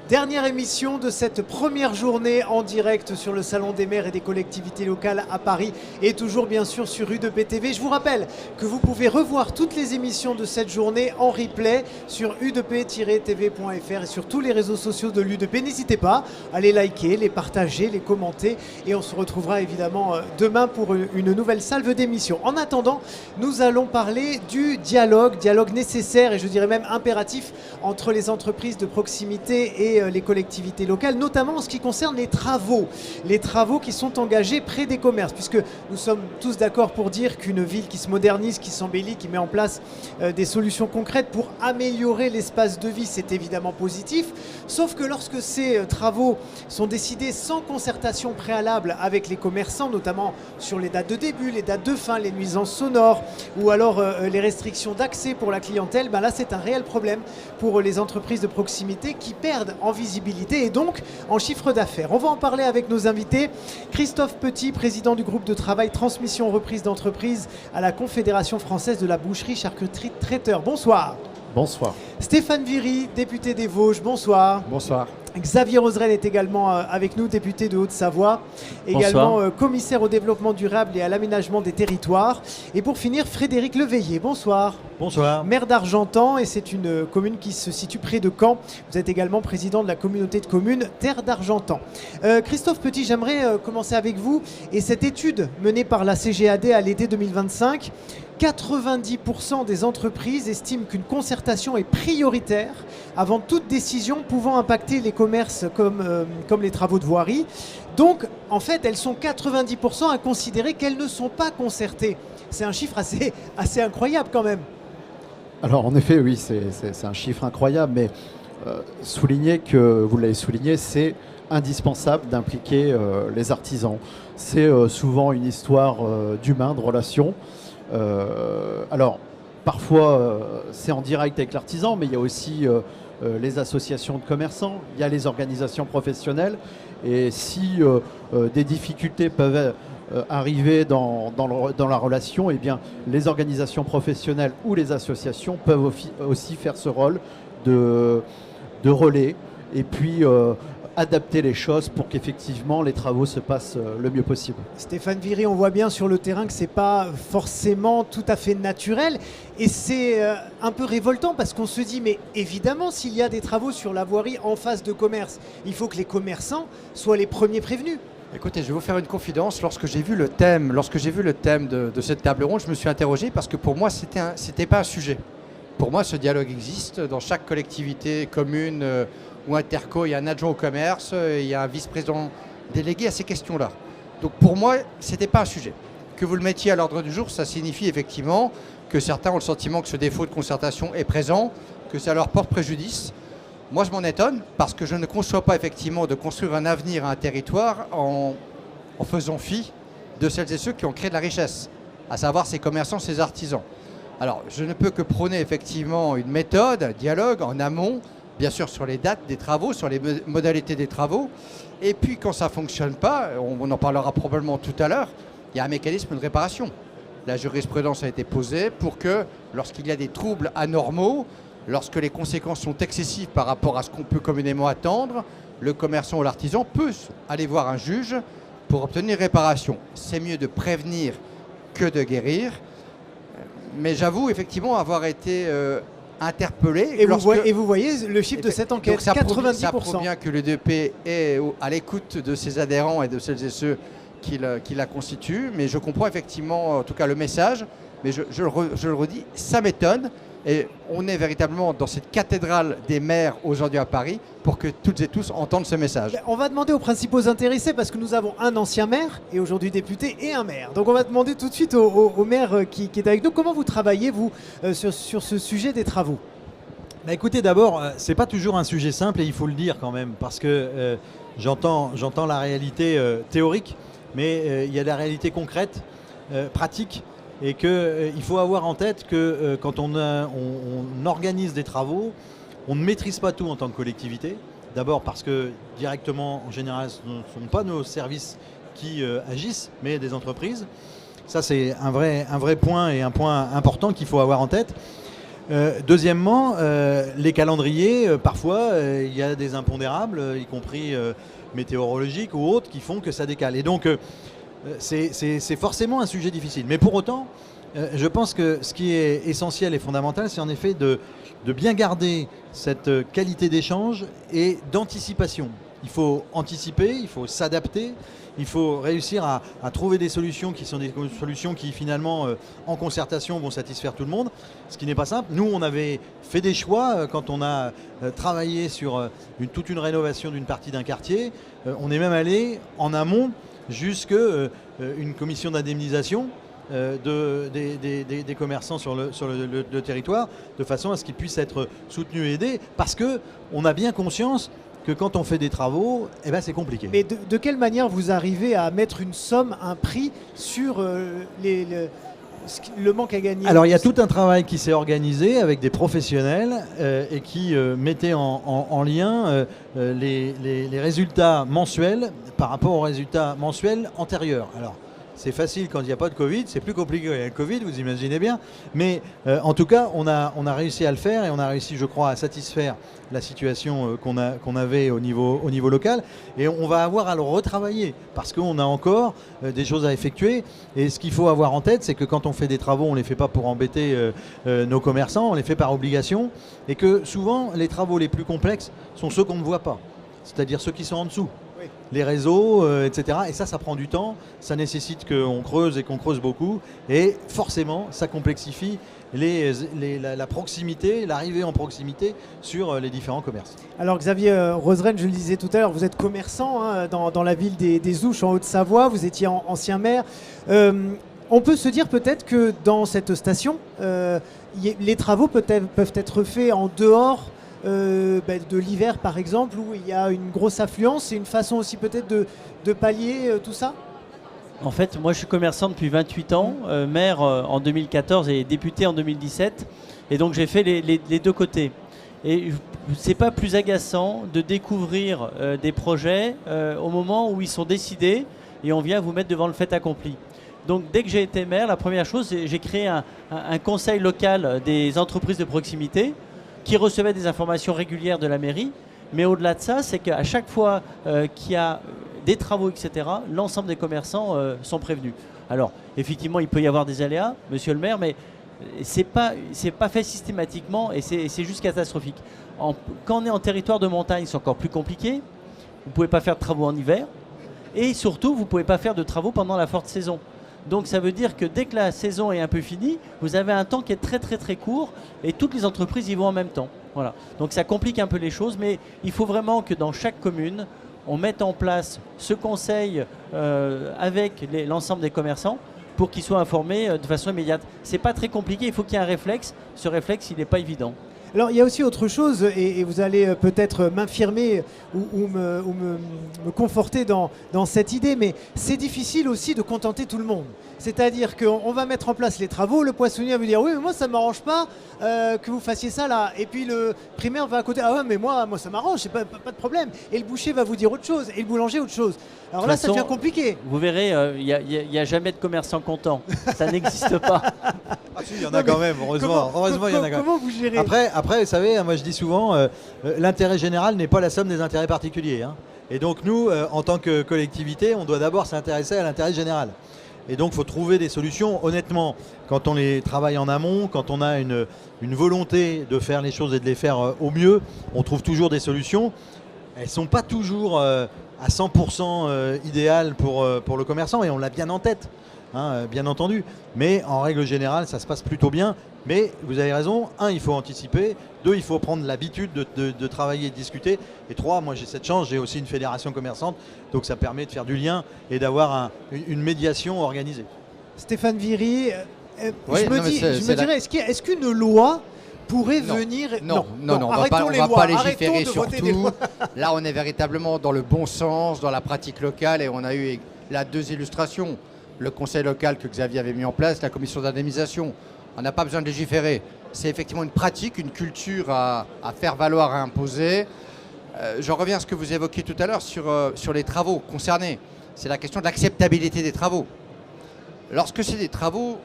Dernière émission de cette première journée en direct sur le Salon des maires et des collectivités locales à Paris et toujours bien sûr sur U2P TV. Je vous rappelle que vous pouvez revoir toutes les émissions de cette journée en replay sur udp-tv.fr et sur tous les réseaux sociaux de l'U2P. N'hésitez pas à les liker, les partager, les commenter et on se retrouvera évidemment demain pour une nouvelle salve d'émissions. En attendant, nous allons parler du dialogue nécessaire et je dirais même impératif entre les entreprises de proximité et les collectivités locales, notamment en ce qui concerne les travaux qui sont engagés près des commerces, puisque nous sommes tous d'accord pour dire qu'une ville qui se modernise, qui s'embellit, qui met en place des solutions concrètes pour améliorer l'espace de vie, c'est évidemment positif, sauf que lorsque ces travaux sont décidés sans concertation préalable avec les commerçants, notamment sur les dates de début, les dates de fin, les nuisances sonores ou alors les restrictions d'accès pour la clientèle, ben là c'est un réel problème pour les entreprises de proximité qui perdent en visibilité et donc en chiffre d'affaires. On va en parler avec nos invités. Christophe Petit, président du groupe de travail Transmission Reprise d'entreprise à la Confédération française de la boucherie, charcuterie, traiteur. Bonsoir. Bonsoir. Stéphane Viry, député des Vosges. Bonsoir. Bonsoir. Xavier Roserel est également avec nous, député de Haute-Savoie, également commissaire au développement durable et à l'aménagement des territoires. Et pour finir, Frédéric Leveillé. Bonsoir. Bonsoir. Maire d'Argentan, et c'est une commune qui se situe près de Caen. Vous êtes également président de la communauté de communes Terre d'Argentan. Christophe Petit, j'aimerais commencer avec vous. Et cette étude menée par la CGAD à l'été 2025, 90% des entreprises estiment qu'une concertation est prioritaire avant toute décision pouvant impacter les commerces comme les travaux de voirie. Donc, en fait, elles sont 90% à considérer qu'elles ne sont pas concertées. C'est un chiffre assez incroyable quand même. Alors, en effet, oui, c'est un chiffre incroyable, mais souligner que, vous l'avez souligné, c'est indispensable d'impliquer les artisans. C'est souvent une histoire d'humain, de relations. Alors, parfois, c'est en direct avec l'artisan, mais il y a aussi les associations de commerçants, il y a les organisations professionnelles. Et si des difficultés peuvent arriver dans la relation, eh bien, les organisations professionnelles ou les associations peuvent aussi faire ce rôle de relais et puis adapter les choses pour qu'effectivement les travaux se passent le mieux possible. Stéphane Viry, on voit bien sur le terrain que ce n'est pas forcément tout à fait naturel et c'est un peu révoltant parce qu'on se dit mais évidemment s'il y a des travaux sur la voirie en face de commerce, il faut que les commerçants soient les premiers prévenus. Écoutez, je vais vous faire une confidence. Lorsque j'ai vu le thème de cette table ronde, je me suis interrogé parce que pour moi, c'était pas un sujet. Pour moi, ce dialogue existe dans chaque collectivité, commune ou interco. Il y a un adjoint au commerce, il y a un vice-président délégué à ces questions-là. Donc pour moi, c'était pas un sujet. Que vous le mettiez à l'ordre du jour, ça signifie effectivement que certains ont le sentiment que ce défaut de concertation est présent, que ça leur porte préjudice. Moi, je m'en étonne parce que je ne conçois pas effectivement de construire un avenir à un territoire en faisant fi de celles et ceux qui ont créé de la richesse, à savoir ces commerçants, ces artisans. Alors, je ne peux que prôner effectivement une méthode, un dialogue en amont, bien sûr sur les dates des travaux, sur les modalités des travaux. Et puis, quand ça ne fonctionne pas, on en parlera probablement tout à l'heure, il y a un mécanisme de réparation. La jurisprudence a été posée pour que, lorsqu'il y a des troubles anormaux, lorsque les conséquences sont excessives par rapport à ce qu'on peut communément attendre, le commerçant ou l'artisan peut aller voir un juge pour obtenir réparation. C'est mieux de prévenir que de guérir. Mais j'avoue effectivement avoir été interpellé. Et vous voyez le chiffre de cette enquête, donc 90%. Ça prouve bien que l'UDP est à l'écoute de ses adhérents et de celles et ceux qui la constituent. Mais je comprends effectivement en tout cas le message. Mais je le redis, ça m'étonne. Et on est véritablement dans cette cathédrale des maires aujourd'hui à Paris pour que toutes et tous entendent ce message. On va demander aux principaux intéressés parce que nous avons un ancien maire et aujourd'hui député et un maire. Donc on va demander tout de suite au maire qui est avec nous. Comment vous travaillez, vous, sur ce sujet des travaux ? Bah écoutez, d'abord, c'est pas toujours un sujet simple et il faut le dire quand même parce que j'entends la réalité théorique, mais il y a la réalité concrète, pratique. Et qu'il faut avoir en tête que quand on organise des travaux, on ne maîtrise pas tout en tant que collectivité. D'abord parce que directement, en général, ce ne sont pas nos services qui agissent, mais des entreprises. Ça, c'est un vrai point et un point important qu'il faut avoir en tête. Deuxièmement, les calendriers, parfois, il y a des impondérables, y compris météorologiques ou autres, qui font que ça décale. Et donc, c'est forcément un sujet difficile. Mais pour autant, je pense que ce qui est essentiel et fondamental, c'est en effet de bien garder cette qualité d'échange et d'anticipation. Il faut anticiper, il faut s'adapter, il faut réussir à trouver des solutions qui sont des solutions qui finalement en concertation vont satisfaire tout le monde, ce qui n'est pas simple. Nous on avait fait des choix quand on a travaillé sur toute une rénovation d'une partie d'un quartier. On est même allé en amont jusqu'à une commission d'indemnisation des commerçants sur le territoire, de façon à ce qu'ils puissent être soutenus et aidés, parce qu'on a bien conscience que quand on fait des travaux, eh ben c'est compliqué. Mais de quelle manière vous arrivez à mettre une somme, un prix sur le manque à gagner? Alors il y a tout un travail qui s'est organisé avec des professionnels et qui mettait en lien les résultats mensuels par rapport aux résultats mensuels antérieurs. Alors c'est facile quand il n'y a pas de Covid, c'est plus compliqué quand il y a le Covid, vous imaginez bien. Mais en tout cas, on a réussi à le faire et on a réussi, je crois, à satisfaire la situation qu'on avait au niveau local. Et on va avoir à le retravailler parce qu'on a encore des choses à effectuer. Et ce qu'il faut avoir en tête, c'est que quand on fait des travaux, on ne les fait pas pour embêter nos commerçants, on les fait par obligation. Et que souvent, les travaux les plus complexes sont ceux qu'on ne voit pas, c'est-à-dire ceux qui sont en dessous. Les réseaux, etc. Et ça prend du temps, ça nécessite qu'on creuse et qu'on creuse beaucoup. Et forcément, ça complexifie la proximité, l'arrivée en proximité sur les différents commerces. Alors Xavier Roseren, je le disais tout à l'heure, vous êtes commerçant dans la ville des Ouches en Haute-Savoie, vous étiez ancien maire. On peut se dire peut-être que dans cette station, les travaux peuvent être faits en dehors de l'hiver par exemple, où il y a une grosse affluence. C'est une façon aussi peut-être de pallier tout ça? En fait, moi je suis commerçant depuis 28 ans, maire en 2014 et député en 2017. Et donc j'ai fait les deux côtés. Et c'est pas plus agaçant de découvrir des projets au moment où ils sont décidés et on vient vous mettre devant le fait accompli. Donc dès que j'ai été maire, la première chose, j'ai créé un conseil local des entreprises de proximité qui recevait des informations régulières de la mairie. Mais au-delà de ça, c'est qu'à chaque fois qu'il y a des travaux, etc., l'ensemble des commerçants sont prévenus. Alors, effectivement, il peut y avoir des aléas, monsieur le maire, mais c'est pas fait systématiquement et c'est juste catastrophique. Quand on est en territoire de montagne, c'est encore plus compliqué. Vous ne pouvez pas faire de travaux en hiver. Et surtout, vous ne pouvez pas faire de travaux pendant la forte saison. Donc ça veut dire que dès que la saison est un peu finie, vous avez un temps qui est très très très court et toutes les entreprises y vont en même temps. Voilà. Donc ça complique un peu les choses, mais il faut vraiment que dans chaque commune, on mette en place ce conseil avec l'ensemble des commerçants pour qu'ils soient informés de façon immédiate. C'est pas très compliqué, il faut qu'il y ait un réflexe. Ce réflexe, il n'est pas évident. Alors il y a aussi autre chose, et vous allez peut-être m'infirmer ou me conforter dans cette idée, mais c'est difficile aussi de contenter tout le monde. C'est-à-dire qu'on va mettre en place les travaux, le poissonnier va dire oui mais moi ça ne m'arrange pas que vous fassiez ça là, et puis le primaire va à côté, ah ouais mais moi ça m'arrange, c'est pas de problème, et le boucher va vous dire autre chose, et le boulanger autre chose. Alors là ça devient compliqué. Vous verrez, il n'y a jamais de commerçant content, ça n'existe pas. Ah si, il y en a quand même, heureusement il y en a quand même. Comment vous gérez? Après, vous savez, moi je dis souvent, l'intérêt général n'est pas la somme des intérêts particuliers. Hein. Et donc nous, en tant que collectivité, on doit d'abord s'intéresser à l'intérêt général. Et donc il faut trouver des solutions, honnêtement, quand on les travaille en amont, quand on a une volonté de faire les choses et de les faire au mieux, on trouve toujours des solutions. Elles ne sont pas toujours à 100% idéales pour le commerçant, et on l'a bien en tête. Bien entendu, mais en règle générale ça se passe plutôt bien. Mais vous avez raison, 1, il faut anticiper, 2, il faut prendre l'habitude de travailler et de discuter, et 3, moi j'ai cette chance, j'ai aussi une fédération commerçante, donc ça permet de faire du lien et d'avoir une médiation organisée. Stéphane Viry, Oui, je me dirais, est-ce qu'une loi pourrait venir... Non, on va pas légiférer sur tout. Là on est véritablement dans le bon sens, dans la pratique locale, et on a eu là 2 illustrations. Le conseil local que Xavier avait mis en place, la commission d'indemnisation. On n'a pas besoin de légiférer. C'est effectivement une pratique, une culture à faire valoir, à imposer. Je reviens à ce que vous évoquiez tout à l'heure sur les travaux concernés. C'est la question de l'acceptabilité des travaux. Lorsque c'est des travaux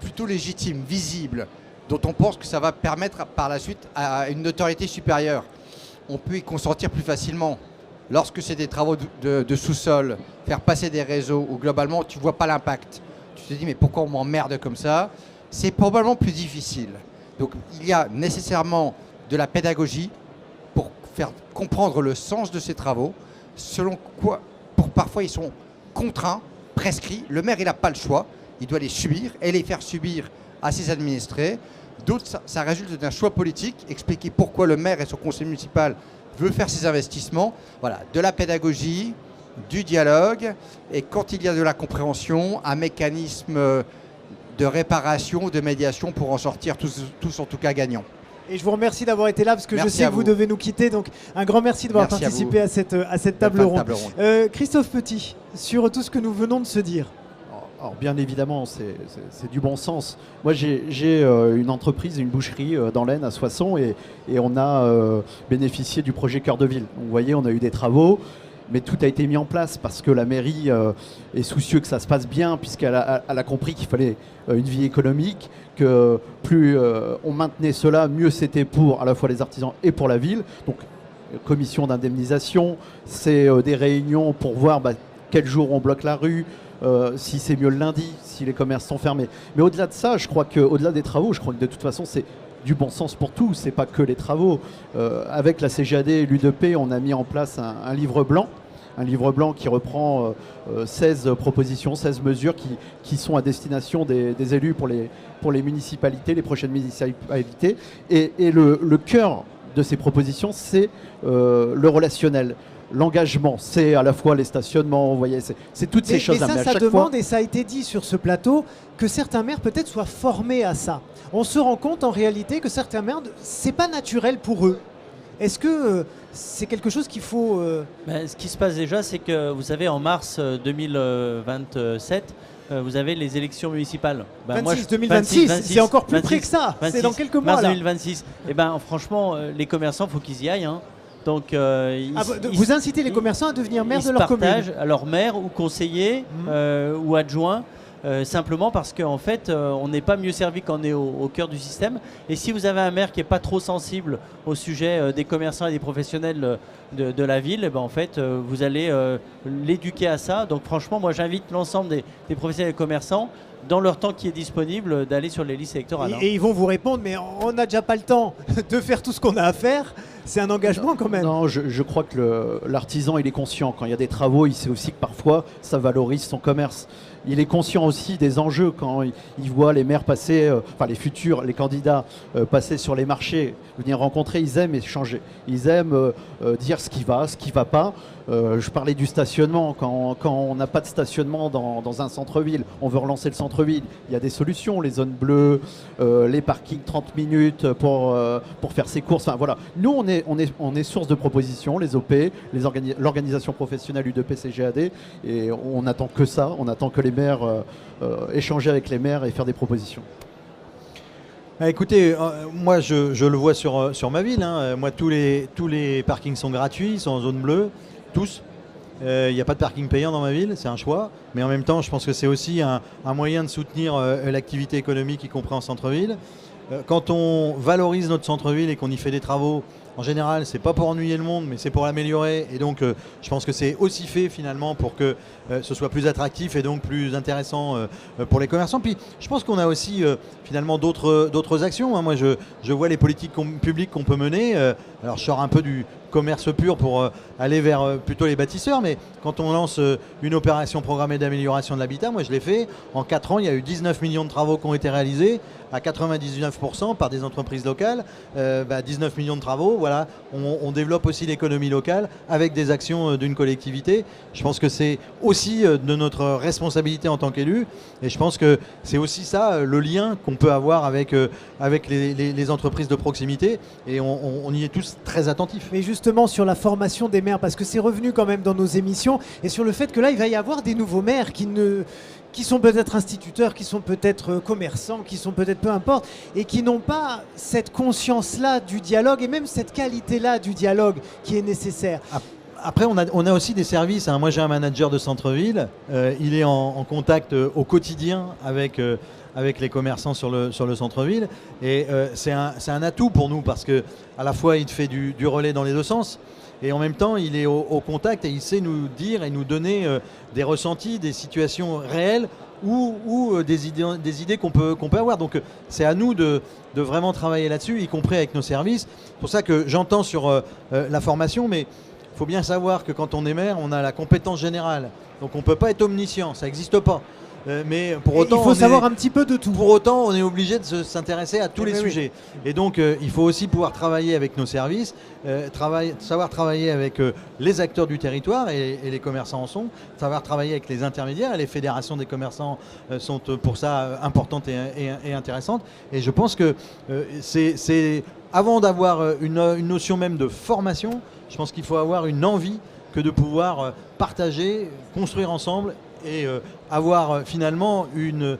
plutôt légitimes, visibles, dont on pense que ça va permettre par la suite à une notoriété supérieure. On peut y consentir plus facilement. Lorsque c'est des travaux de sous-sol, faire passer des réseaux où globalement tu ne vois pas l'impact, tu te dis mais pourquoi on m'emmerde comme ça, c'est probablement plus difficile. Donc il y a nécessairement de la pédagogie pour faire comprendre le sens de ces travaux, selon quoi, parfois ils sont contraints, prescrits, le maire il n'a pas le choix, il doit les subir et les faire subir à ses administrés. D'autres, ça résulte d'un choix politique, expliquer pourquoi le maire et son conseil municipal veut faire ces investissements. Voilà, de la pédagogie, du dialogue, et quand il y a de la compréhension, un mécanisme de réparation, de médiation pour en sortir tous en tout cas gagnants. Et je vous remercie d'avoir été là parce que Merci je sais que vous devez nous quitter. Donc un grand merci d'avoir participé à cette table ronde. Christophe Petit, sur tout ce que nous venons de se dire. Alors bien évidemment, c'est du bon sens. Moi, j'ai une entreprise, une boucherie dans l'Aisne à Soissons et on a bénéficié du projet Cœur de Ville. Donc, vous voyez, on a eu des travaux, mais tout a été mis en place parce que la mairie est soucieuse que ça se passe bien puisqu'elle a compris qu'il fallait une vie économique, que plus on maintenait cela, mieux c'était pour à la fois les artisans et pour la ville. Donc, commission d'indemnisation, c'est des réunions pour voir quel jour on bloque la rue, si c'est mieux le lundi, si les commerces sont fermés. Mais au-delà de ça, je crois qu'au-delà des travaux, je crois que de toute façon, c'est du bon sens pour tout. C'est pas que les travaux. Avec la CGAD et l'UDP, on a mis en place un livre blanc. Un livre blanc qui reprend 16 propositions, 16 mesures qui sont à destination des élus pour les municipalités, les prochaines municipalités. Et le cœur de ces propositions, c'est le relationnel. L'engagement, c'est à la fois les stationnements, vous voyez, c'est toutes ces choses-là. Mais ça demande, et ça a été dit sur ce plateau, que certains maires peut-être soient formés à ça. On se rend compte en réalité que certains maires, c'est pas naturel pour eux. Est-ce que c'est quelque chose qu'il faut... Ce qui se passe déjà, c'est que vous savez, en mars 2027, vous avez les élections municipales. 2026, c'est encore plus près que ça. 26, c'est dans quelques mois. Mars là. 2026. Et franchement, les commerçants, il faut qu'ils y aillent. Hein. Donc, vous incitez les commerçants à devenir maires de leur commune. Ils partagent à leur maire ou conseiller ou adjoint. Simplement parce qu'en fait, on n'est pas mieux servi quand on est au cœur du système. Et si vous avez un maire qui n'est pas trop sensible au sujet des commerçants et des professionnels de la ville, en fait, vous allez l'éduquer à ça. Donc franchement, moi j'invite l'ensemble des professionnels et des commerçants, dans leur temps qui est disponible, d'aller sur les listes électorales. Et ils vont vous répondre, mais on n'a déjà pas le temps de faire tout ce qu'on a à faire. C'est un engagement quand même. Non, je crois que l'artisan, il est conscient. Quand il y a des travaux, il sait aussi que parfois, ça valorise son commerce. Il est conscient aussi des enjeux quand il voit les maires passer, les futurs, les candidats passer sur les marchés, venir rencontrer. Ils aiment échanger. Ils aiment dire ce qui va pas. Je parlais du stationnement. Quand on n'a pas de stationnement dans un centre-ville, on veut relancer le centre-ville. Il y a des solutions, les zones bleues, les parkings 30 minutes pour faire ses courses. Enfin, voilà. Nous, on est source de propositions, les OP, l'organisation professionnelle UDP CGAD, et on n'attend que ça. On attend que les maires échanger avec les maires et faire des propositions. Écoutez, moi je le vois sur ma ville. Moi, tous les parkings sont gratuits, ils sont en zone bleue, tous. Il n'y a pas de parking payant dans ma ville, c'est un choix. Mais en même temps, je pense que c'est aussi un moyen de soutenir l'activité économique, y compris en centre-ville. Quand on valorise notre centre-ville et qu'on y fait des travaux, en général, c'est pas pour ennuyer le monde, mais c'est pour l'améliorer. Et donc, je pense que c'est aussi fait finalement pour que ce soit plus attractif et donc plus intéressant pour les commerçants. Puis, je pense qu'on a aussi finalement d'autres actions. Moi, je vois les politiques publiques qu'on peut mener. Alors, je sors un peu du commerce pur pour aller vers plutôt les bâtisseurs, mais quand on lance une opération programmée d'amélioration de l'habitat, moi je l'ai fait, en 4 ans il y a eu 19 millions de travaux qui ont été réalisés à 99% par des entreprises locales, 19 millions de travaux, voilà, on développe aussi l'économie locale avec des actions d'une collectivité. Je pense que c'est aussi de notre responsabilité en tant qu'élu, et je pense que c'est aussi ça le lien qu'on peut avoir avec les entreprises de proximité, et on y est tous très attentifs. Mais justement sur la formation des maires, parce que c'est revenu quand même dans nos émissions, et sur le fait que là il va y avoir des nouveaux maires qui sont peut-être instituteurs, qui sont peut-être commerçants, qui sont peut-être peu importe, et qui n'ont pas cette conscience-là du dialogue, et même cette qualité-là du dialogue qui est nécessaire. Après, on a aussi des services, hein. Moi, j'ai un manager de centre-ville. Il est en contact au quotidien avec les commerçants sur le centre-ville. Et c'est un atout pour nous parce que à la fois, il fait du relais dans les deux sens. Et en même temps, il est au contact et il sait nous dire et nous donner des ressentis, des situations réelles ou des idées qu'on peut avoir. Donc c'est à nous de vraiment travailler là-dessus, y compris avec nos services. C'est pour ça que j'entends sur la formation, mais il faut bien savoir que quand on est maire, on a la compétence générale. Donc on ne peut pas être omniscient, ça n'existe pas. Mais pour autant, il faut savoir un petit peu de tout. Pour autant, on est obligé de s'intéresser à tous les oui. sujets. Et donc, il faut aussi pouvoir travailler avec nos services, savoir travailler avec les acteurs du territoire, et les commerçants en sont, savoir travailler avec les intermédiaires, et les fédérations des commerçants sont pour ça importantes et intéressantes. Et je pense que c'est avant d'avoir une notion même de formation, je pense qu'il faut avoir une envie que de pouvoir partager, construire ensemble et avoir finalement une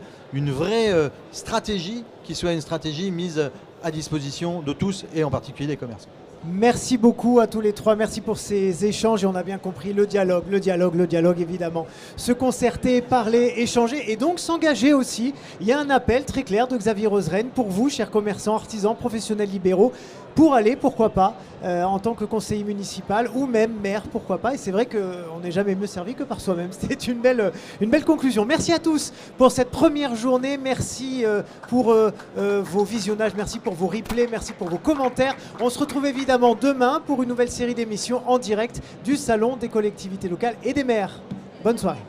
vraie stratégie qui soit une stratégie mise à disposition de tous et en particulier des commerçants. Merci beaucoup à tous les trois, merci pour ces échanges et on a bien compris le dialogue évidemment. Se concerter, parler, échanger et donc s'engager aussi. Il y a un appel très clair de Xavier Roseraine pour vous, chers commerçants, artisans, professionnels libéraux, pour aller, pourquoi pas, en tant que conseiller municipal ou même maire, pourquoi pas. Et c'est vrai qu'on n'est jamais mieux servi que par soi-même. C'était une belle conclusion. Merci à tous pour cette première journée. Merci pour vos visionnages, merci pour vos replays, merci pour vos commentaires. On se retrouve évidemment demain pour une nouvelle série d'émissions en direct du Salon des collectivités locales et des maires. Bonne soirée.